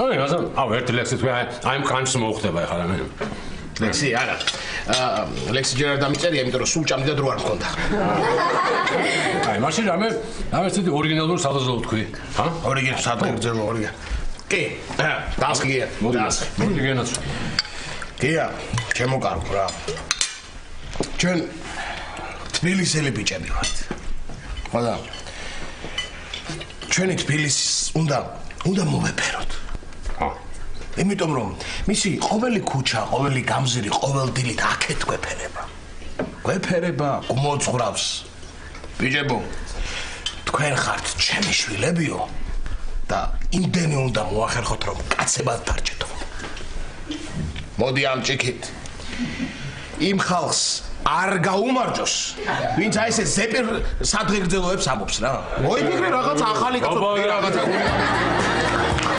ხომ რაზან ერთი ლექსი თქვი აი მყანჩს მოუხდება ახლა მე ლექსი არა ლექსი ჯერ არ დამიწერია იმიტომ რომ სულ ჭამდი და დრო არ მქონდა აი მაშინ რამე ცეთი ორიგინალურ სადაზოლო თქვი ჰა ორიგინალურ სადაზოლო ორიგინალ კი დასგია მოდი გენაცვა გია ჩემო კარგო რა ჩვენ თბილისელი ბიჭები ვართ ხოდა ჩვენი თბილისის უნდა მოვეფეროთ იმიტომ რომ მისი ყოველი ქუჩა, ყოველი გამზირი, ყოველ დილით აქეთ გვეფერება, გმოძღვრავს. ბიჭებო, თქვენ ხართ ჩემი შვილებიო და იმდენი უნდა მოახერხოთ რომ კაცებად დარჩეთო. მოდი ამ ჭიქით. იმ ხალხს არ გაუმარჯოს, ვინც აი ესე ზეპირ სადღეგრძელოებს ამობს რა. მოიფიქრე რაღაც ახალი კაცო რაღაცა